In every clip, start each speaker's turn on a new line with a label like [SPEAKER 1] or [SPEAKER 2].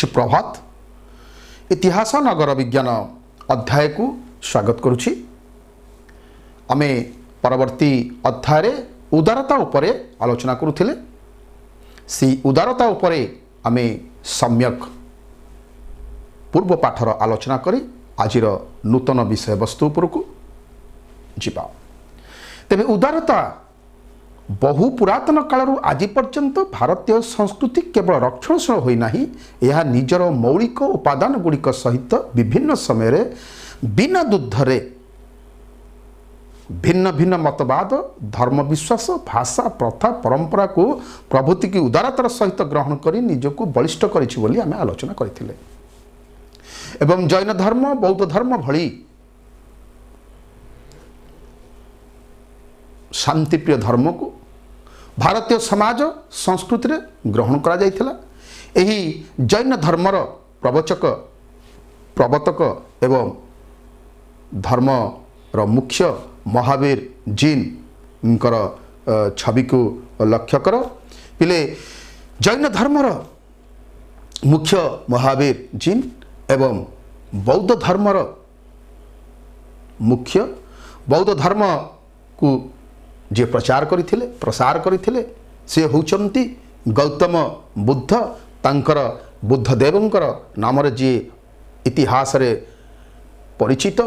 [SPEAKER 1] सुप्रभात। इतिहास नगर विज्ञान अध्याय को स्वागत करुछि। आमे परवर्ती अध्याय रे उदारता उपरे आलोचना करुथिले। सी उदारता उपरे आमे सम्यक पूर्व पाठर आलोचना करी आजिर नूतन विषय वस्तु उपरकू जिबा। तेबे उदारता बहु पुरातन कालरू आज पर्यंत भारतीय संस्कृति केवल रक्षणशील होई नाही, यह निजर मौलिक उपादान गुड़िक सहित विभिन्न समय रे बिना दुद्धरे भिन्न भिन्न मतवाद, धर्म, विश्वास, भाषा, प्रथा, परंपरा को प्रभुति की उदारतार सहित ग्रहण करी निजको बलिष्ठ करिछि बोली आमे आलोचना करथिले। एवं जैन धर्म, बौद्ध धर्म भली शांतिप्रिय धर्म को भारतीय समाज संस्कृति रे ग्रहण करा जाइथिला। एही जैन धर्मर प्रवचक, प्रवर्तक एवं धर्मर मुख्य महावीर जीन छवि को लक्ष्य कर पिले। जैन धर्मर मुख्य महावीर जीन एवं बौद्ध धर्मर मुख्य बौद्ध धर्म को जे प्रचार करथिले, प्रसार करथिले, से होचंती गौतम बुद्ध। तांकर बुद्ध देवंकर नाम रे जे इतिहास रे परिचित,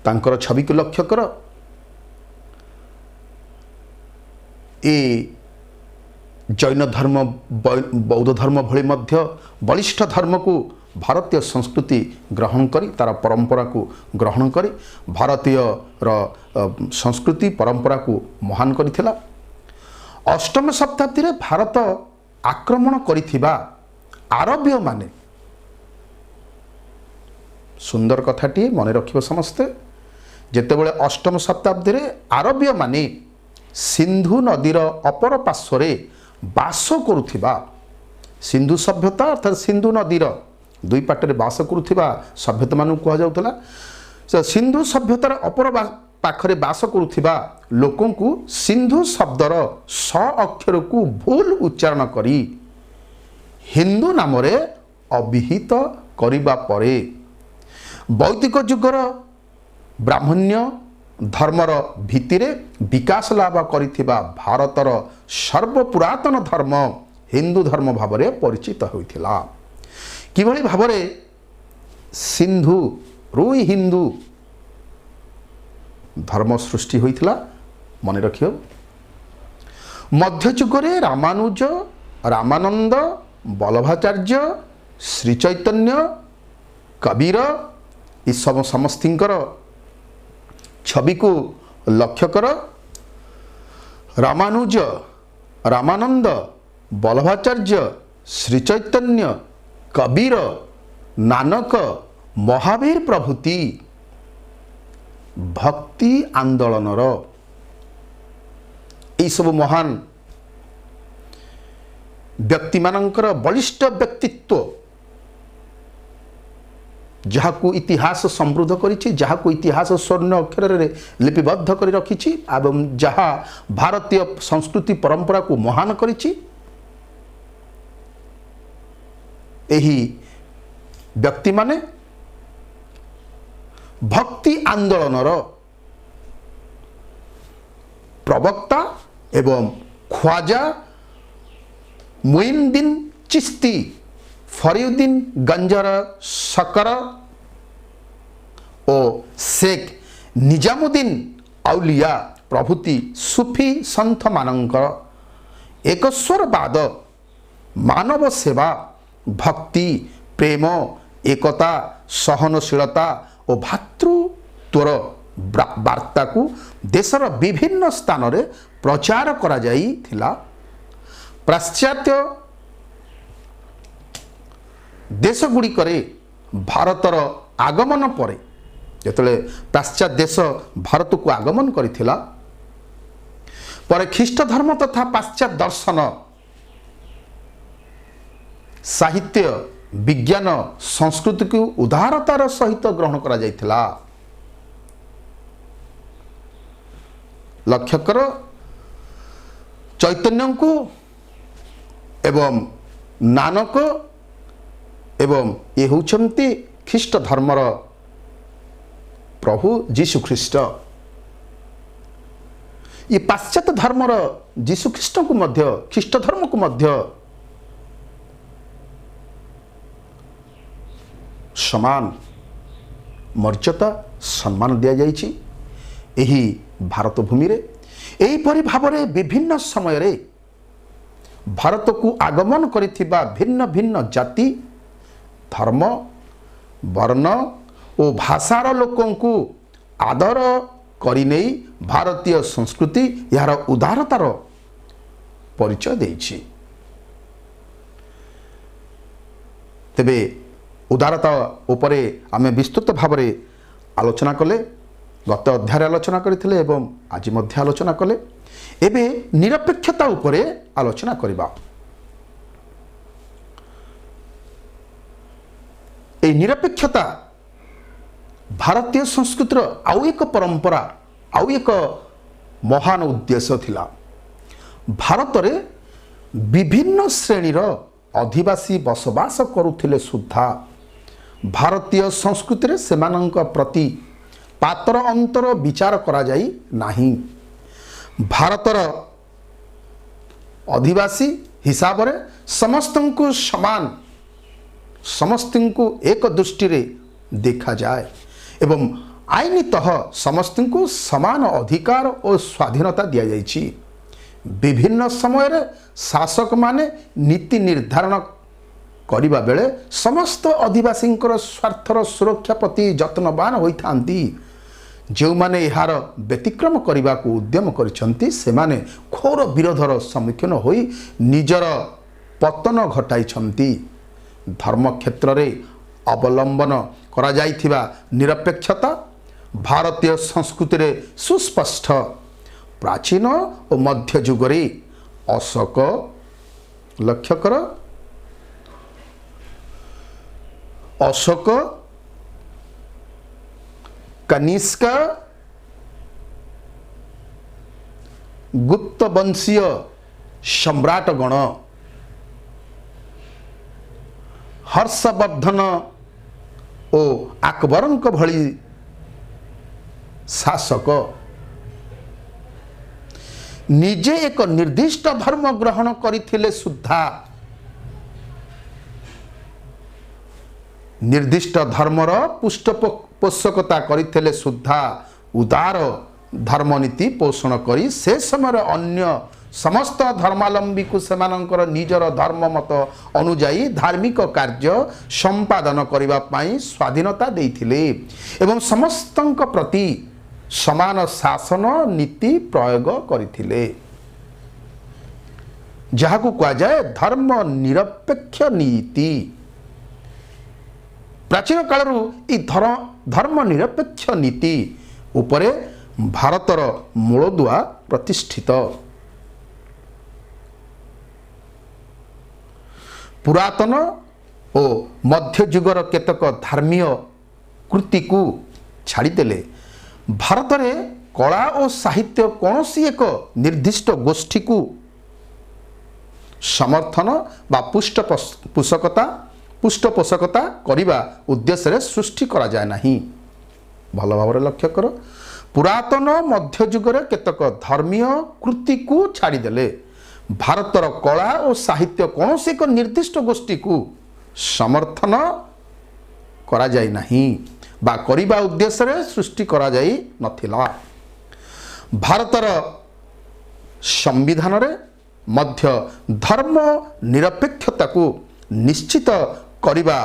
[SPEAKER 1] तांकर छवि को लक्ष्य कर। ए जैन धर्म, बौद्ध धर्म भली मध्य बलिष्ठ धर्म को भारतीय संस्कृति ग्रहण करी, तार परंपरा को ग्रहण करी भारतीय संस्कृति परंपरा को महान करिथिला। अष्टम शताब्दी रे भारत आक्रमण करिथिबा आरबीय माने, सुंदर कथाटी मन रखिबो समस्ते। जेतेबेले अष्टम शताब्दी रे आरबीय माने सिंधु नदीर अपर पार्श्वरे बास करुथिबा, सिंधु सभ्यता अर्थात सिंधु नदीर दुई पाटरे बास करुथिबा सभ्यता मानू कहा जाउतला। सिंधु सभ्यतार अपर पाखरे बास करुथिबा लोकों को सिंधु शब्दर स अक्षर को भूल उच्चारण करी हिंदू नाम रे अभिहित करिबा परे वैदिक युगर ब्राह्मण्य धर्मर भित्तिरे विकास लाभ करिथिबा भारतर सर्वपुरातन धर्म हिंदू धर्म भावरे परिचित होइथिला। किभली भावरे सिंधु रुई हिंदू धर्म सृष्टि होइथिला मन रखियो। मध्ययुगरे रामानुज, रामानंद, बल्लभाचार्य, श्री चैतन्य, कबीर ई सब समस्तिंकर छवि को लक्ष्य कर। रामानुज, रामानंद, बल्लभाचार्य, श्री चैतन्य, कबीर, नानक, महावीर प्रभृति भक्ति आंदोलनर यही सब महान व्यक्ति मानकर बलिष्ठ व्यक्तित्व जहाको इतिहास समृद्ध करिछि, जहाको इतिहास स्वर्ण अक्षर रे लिपिबद्ध करि रखिछि एवं जहा भारतीय संस्कृति परंपरा को महान करिछि। एही व्यक्ति माने भक्ति आंदोलनर प्रवक्ता एवं ख्वाजा मुइनुद्दीन चिश्ती, फरीउद्दीन गंजर शकर और शेख निजामुद्दीन औलिया प्रभृति सूफी संत मानकर एकस्वरवाद, मानव सेवा, भक्ति, प्रेम, एकता, सहनशीलता और भातृत्वर वार्ता को देशर विभिन्न स्थान रे प्रचार करा जाई थिला। पाश्चात्य देश गुड़िकरे भारतर आगमन परे जेतले पाश्चात्य देश भारत को आगमन करिथिला पर ख्रीष्ट धर्म तथा पाश्चात्य दर्शन, साहित्य, विज्ञान, संस्कृति को उदारतार सहित ग्रहण करा जाइथिला। लक्ष्य कर चैतन्य को एवं नानक एवं ये होउछन्ति ख्रीष्ट धर्मर प्रभु जीशु ख्रीष्ट। ये पाश्चात्य धर्मर जीशु ख्रीष्ट को मध्य ख्रीष्ट धर्म को मध्य समान मर्यादा सम्मान दिया जाइछि। एही भारत भूमि रे एहीपरि भावरे विभिन्न समय रे भारत को आगमन करिथिबा भिन्न भिन्न जाति धर्म वर्ण और भाषार लोकों को आदर करिनै भारतीय संस्कृति यार उदारतार परिचय देछि। तेबे उदारता उपरे आमे विस्तृत भावरे आलोचना कले, गत अध्याय आलोचना करथिले एवं आज मध्य आलोचना कले। एबे निरपेक्षता उपरे आलोचना करिबा। ए निरपेक्षता भारतीय संस्कृतिर आउ एक परंपरा आउ एक महान उद्देश्य थिला। भारत रे विभिन्न श्रेणीर अधिवासी बसवास करुथिले सुद्धा भारतीय संस्कृति रे सेमानंक प्रति पातर अंतर विचार करा जाई नाही। भारतर अधिवासी हिसाब रे समस्तंकु समान समस्तंकु एक दृष्टि रे देखा जाए एवं आईनतः समस्तंकु समान अधिकार और स्वाधीनता दिया जाइछि। विभिन्न समय रे शासक माने नीति निर्धारण करिबा बेले समस्त आदिवासींकर स्वार्थर सुरक्षा प्रति यत्नवान होइथांती। जो माने यार व्यतिक्रम करने को उद्यम करिसंती सेमाने घोर विरोधर सम्मुखीन होई निजर पतन घटाइछंती। धर्म क्षेत्र रे अवलंबन करा जाइथिबा निरपेक्षता भारतीय संस्कृति रे सुस्पष्ट। प्राचीन और मध्य युग रे अशोक लक्ष्य कर अशोक कनिष्क गुप्त वंशीय सम्राटगण हर्षवर्धन और अकबरंक भली शासक निजे एक निर्दिष्ट धर्म ग्रहण करथिले सुद्धा निर्दिष्ट धर्मर पृष्ठपोषकता करथिले सुद्धा उदार धर्मनीति पोषण करी से समय अन्य समस्त धर्मावलंबी को सेमानंकर निजर धर्म मत अनुजाई धार्मिक कार्य संपादन करबा पई स्वाधीनता देथिले एवं समस्तंक प्रति समान शासन नीति प्रयोग करथिले जहाकु कहा जाए धर्म निरपेक्ष नीति। प्राचीन कालरू ई धर्म निरपेक्ष नीति उपरे भारतर मूलदुआ प्रतिष्ठित। पुरातन और मध्य युगर केतक धार्मिक कृति को छाड़ीदेले भारत में कला और साहित्य कौन सी एक निर्दिष्ट गोष्ठी को समर्थन बा पृष्ठपोषकता करने उद्देश्य सृष्टि करा जाए नहीं। भल भाव लक्ष्य कर पुरातन मध्य युगर केतक धर्मीय कृति को छाड़ीदेले भारतर कला और साहित्य कौन सी एक निर्दिष्ट गोष्ठी को समर्थन करा जाए नहीं बा करिबा उद्देश्य रे सृष्टि करा जाई नथिला। भारतर संविधान रे मध्य धर्म निरपेक्षता को निश्चित करिबा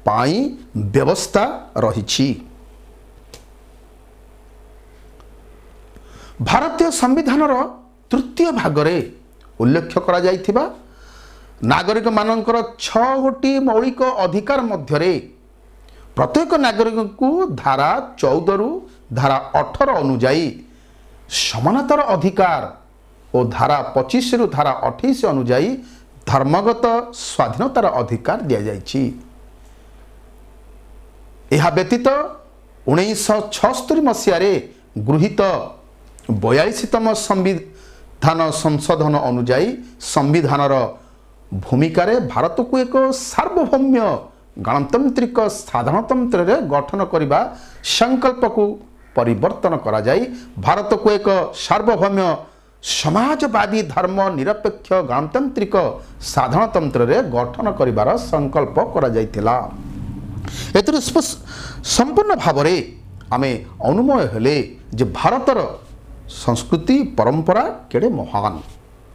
[SPEAKER 1] पाई व्यवस्था रहिछि। भारतीय संविधान रो तृतीय भाग रे उल्लेख करा जाइथिबा नागरिक मानकर 6 गोटी मौलिक अधिकार मध्य रे प्रत्येक नागरिक को धारा 14 रु धारा 18 अनुजाई समानतार अधिकार और धारा 25 रु धारा 28 अनुजाई धर्मगत स्वाधीनतार अधिकार दिया जाइछि। यह व्यतीत 1976 मसीह रे गृहीत 42तम संविधान संशोधन अनुजाई संविधानर भूमिकार भारत को एक सार्वभौम्य गणतांत्रिक साधारणतंत्र गठन करने संकल्प को परिवर्तन करा जाई भारत को एक सार्वभौम्य समाजवादी धर्म निरपेक्ष गणतांत्रिक साधारणतंत्र गठन करिवार संकल्प करा जाइथिला। एतिर संपूर्ण भाव में आमे अनुमय हेले जे भारतर संस्कृति परंपरा केड़े महान।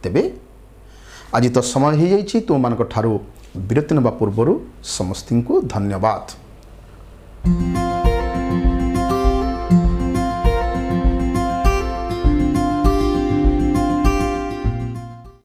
[SPEAKER 1] तेबे आज तो समय हो जाइछि तुम मानक ठारू विरति नेबा पूर्व समस्ती को धन्यवाद।